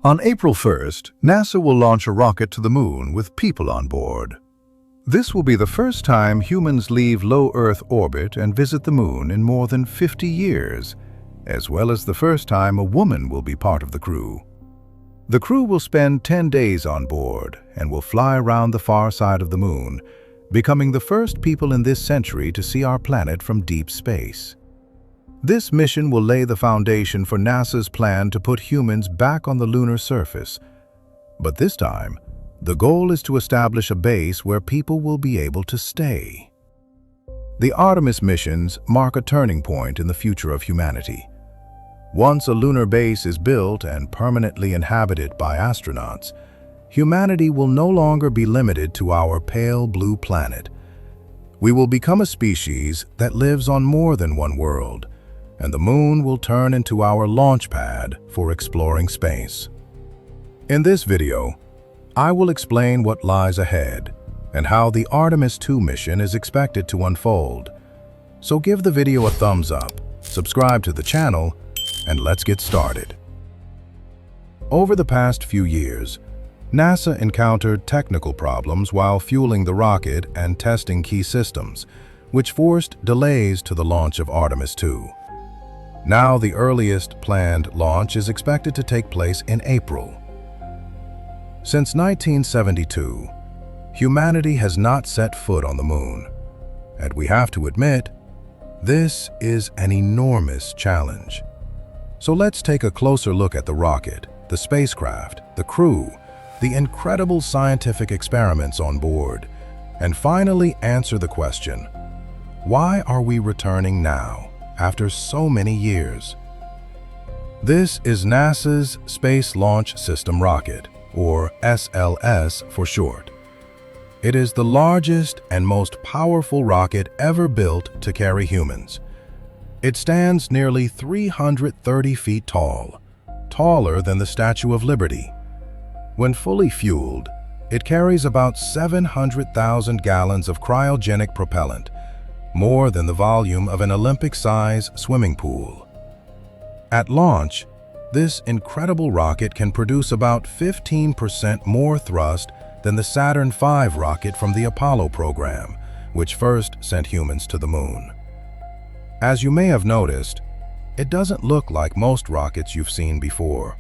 On April 1st, NASA will launch a rocket to the moon with people on board. This will be the first time humans leave low Earth orbit and visit the moon in more than 50 years, as well as the first time a woman will be part of the crew. The crew will spend 10 days on board and will fly around the far side of the moon, becoming the first people in this century to see our planet from deep space. This mission will lay the foundation for NASA's plan to put humans back on the lunar surface. But this time, the goal is to establish a base where people will be able to stay. The Artemis missions mark a turning point in the future of humanity. Once a lunar base is built and permanently inhabited by astronauts, humanity will no longer be limited to our pale blue planet. We will become a species that lives on more than one world, and the moon will turn into our launch pad for exploring space. In this video, I will explain what lies ahead and how the Artemis II mission is expected to unfold. So give the video a thumbs up, subscribe to the channel, and let's get started. Over the past few years, NASA encountered technical problems while fueling the rocket and testing key systems, which forced delays to the launch of Artemis II. Now the earliest planned launch is expected to take place in April. Since 1972, humanity has not set foot on the moon, and we have to admit, this is an enormous challenge. So let's take a closer look at the rocket, the spacecraft, the crew, the incredible scientific experiments on board, and finally answer the question, why are we returning now, after so many years? This is NASA's Space Launch System rocket, or SLS for short. It is the largest and most powerful rocket ever built to carry humans. It stands nearly 330 feet tall, taller than the Statue of Liberty. When fully fueled, it carries about 700,000 gallons of cryogenic propellant, more than the volume of an Olympic-size swimming pool. At launch, this incredible rocket can produce about 15% more thrust than the Saturn V rocket from the Apollo program, which first sent humans to the moon. As you may have noticed, it doesn't look like most rockets you've seen before.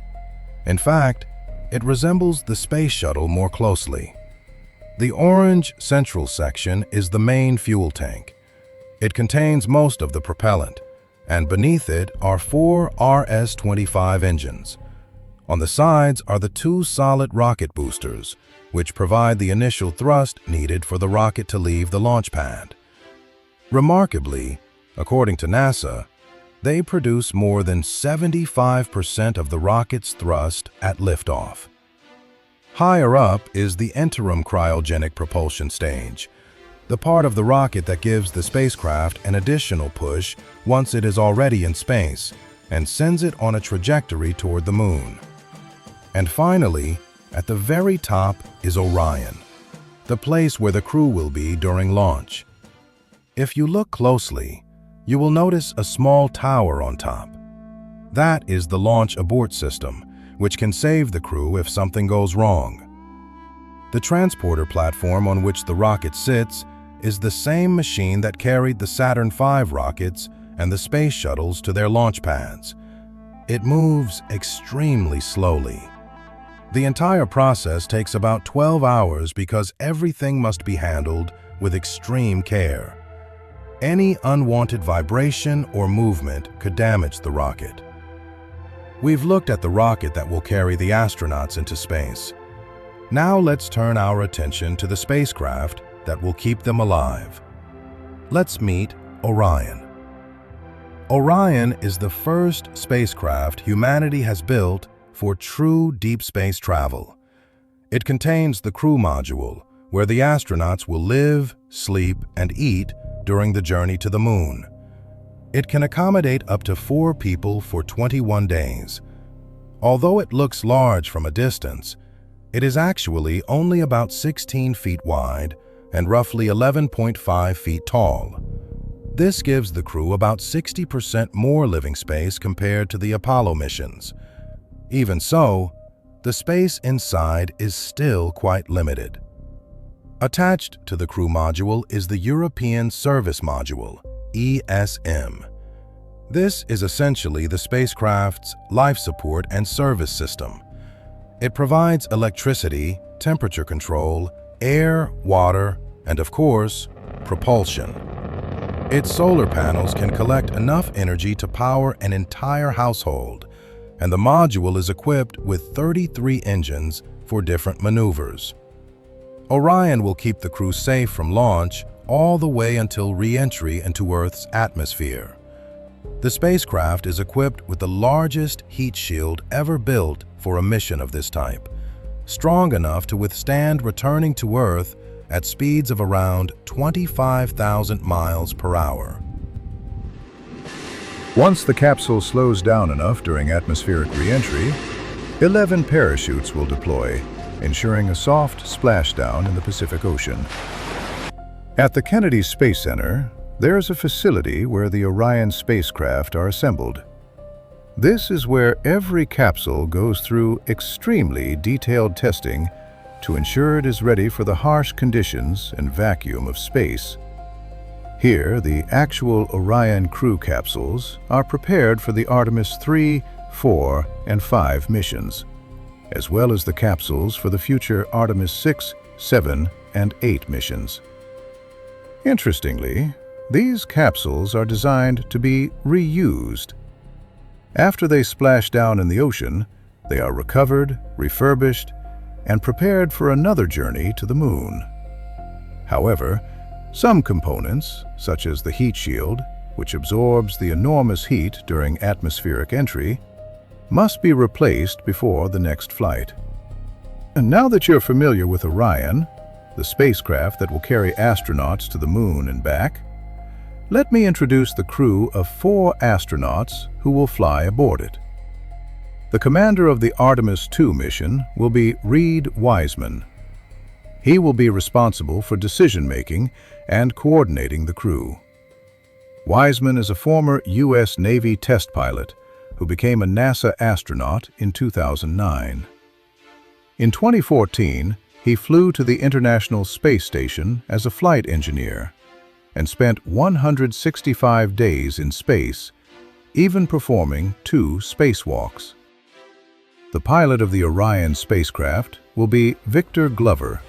In fact, it resembles the space shuttle more closely. The orange central section is the main fuel tank. It contains most of the propellant, and beneath it are 4 RS-25 engines. On the sides are the 2 solid rocket boosters, which provide the initial thrust needed for the rocket to leave the launch pad. Remarkably, according to NASA, they produce more than 75% of the rocket's thrust at liftoff. Higher up is the interim cryogenic propulsion stage, the part of the rocket that gives the spacecraft an additional push once it is already in space and sends it on a trajectory toward the moon. And finally, at the very top is Orion, the place where the crew will be during launch. If you look closely, you will notice a small tower on top. That is the launch abort system, which can save the crew if something goes wrong. The transporter platform on which the rocket sits is the same machine that carried the Saturn V rockets and the space shuttles to their launch pads. It moves extremely slowly. The entire process takes about 12 hours because everything must be handled with extreme care. Any unwanted vibration or movement could damage the rocket. We've looked at the rocket that will carry the astronauts into space. Now let's turn our attention to the spacecraft that will keep them alive. Let's meet Orion. Orion is the first spacecraft humanity has built for true deep space travel. It contains the crew module, where the astronauts will live, sleep, and eat during the journey to the moon. It can accommodate up to 4 people for 21 days. Although it looks large from a distance, it is actually only about 16 feet wide and roughly 11.5 feet tall. This gives the crew about 60% more living space compared to the Apollo missions. Even so, the space inside is still quite limited. Attached to the crew module is the European Service Module, ESM. This is essentially the spacecraft's life support and service system. It provides electricity, temperature control, air, water, and of course, propulsion. Its solar panels can collect enough energy to power an entire household, and the module is equipped with 33 engines for different maneuvers. Orion will keep the crew safe from launch all the way until re-entry into Earth's atmosphere. The spacecraft is equipped with the largest heat shield ever built for a mission of this type, strong enough to withstand returning to Earth at speeds of around 25,000 miles per hour. Once the capsule slows down enough during atmospheric re-entry, 11 parachutes will deploy, ensuring a soft splashdown in the Pacific Ocean. At the Kennedy Space Center, there's a facility where the Orion spacecraft are assembled. This is where every capsule goes through extremely detailed testing to ensure it is ready for the harsh conditions and vacuum of space. Here, the actual Orion crew capsules are prepared for the Artemis 3, 4, and 5 missions, as well as the capsules for the future Artemis 6, 7, and 8 missions. Interestingly, these capsules are designed to be reused. After they splash down in the ocean, they are recovered, refurbished, and prepared for another journey to the Moon. However, some components, such as the heat shield, which absorbs the enormous heat during atmospheric entry, must be replaced before the next flight. And now that you're familiar with Orion, the spacecraft that will carry astronauts to the Moon and back, let me introduce the crew of 4 astronauts who will fly aboard it. The commander of the Artemis 2 mission will be Reed Wiseman. He will be responsible for decision-making and coordinating the crew. Wiseman is a former U.S. Navy test pilot who became a NASA astronaut in 2009. In 2014, he flew to the International Space Station as a flight engineer and spent 165 days in space, even performing 2 spacewalks. The pilot of the Orion spacecraft will be Victor Glover.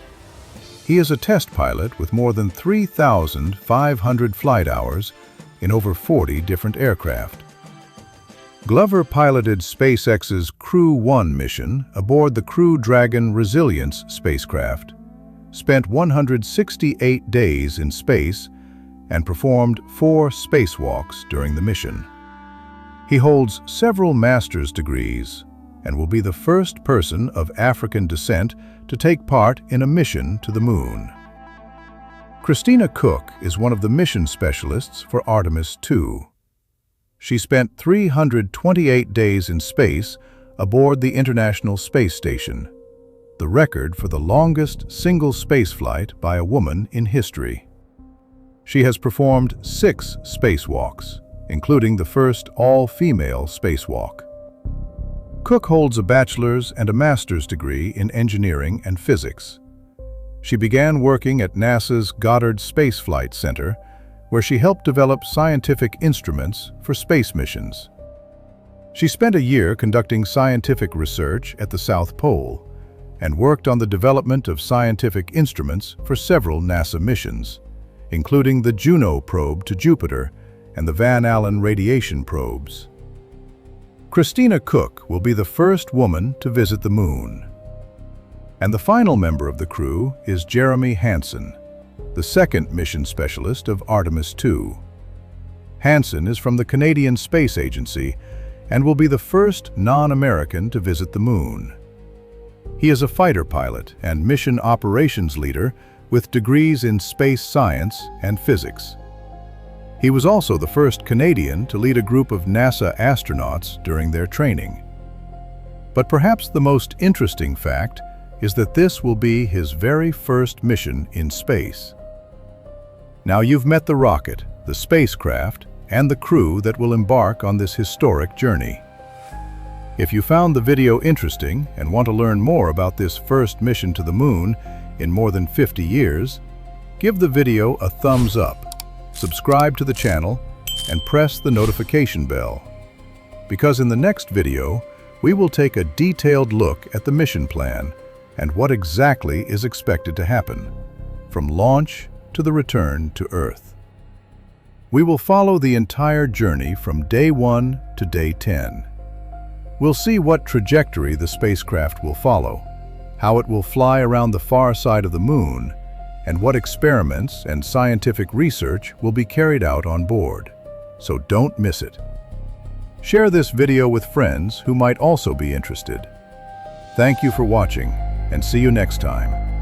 He is a test pilot with more than 3,500 flight hours in over 40 different aircraft. Glover piloted SpaceX's Crew 1 mission aboard the Crew Dragon Resilience spacecraft, spent 168 days in space, and performed 4 spacewalks during the mission. He holds several master's degrees and will be the first person of African descent to take part in a mission to the Moon. Christina Cook is one of the mission specialists for Artemis 2. She spent 328 days in space aboard the International Space Station, the record for the longest single spaceflight by a woman in history. She has performed 6 spacewalks, including the first all-female spacewalk. Cook holds a bachelor's and a master's degree in engineering and physics. She began working at NASA's Goddard Space Flight Center, where she helped develop scientific instruments for space missions. She spent a year conducting scientific research at the South Pole and worked on the development of scientific instruments for several NASA missions, including the Juno probe to Jupiter and the Van Allen radiation probes. Christina Cook will be the first woman to visit the Moon. And the final member of the crew is Jeremy Hansen, the second mission specialist of Artemis 2. Hansen is from the Canadian Space Agency and will be the first non-American to visit the Moon. He is a fighter pilot and mission operations leader with degrees in space science and physics. He was also the first Canadian to lead a group of NASA astronauts during their training. But perhaps the most interesting fact is that this will be his very first mission in space. Now you've met the rocket, the spacecraft, and the crew that will embark on this historic journey. If you found the video interesting and want to learn more about this first mission to the moon in more than 50 years, give the video a thumbs up, subscribe to the channel, and press the notification bell. Because in the next video, we will take a detailed look at the mission plan and what exactly is expected to happen, from launch to the return to Earth. We will follow the entire journey from day 1 to day 10. We'll see what trajectory the spacecraft will follow, how it will fly around the far side of the moon, and what experiments and scientific research will be carried out on board. So don't miss it. Share this video with friends who might also be interested. Thank you for watching, and see you next time.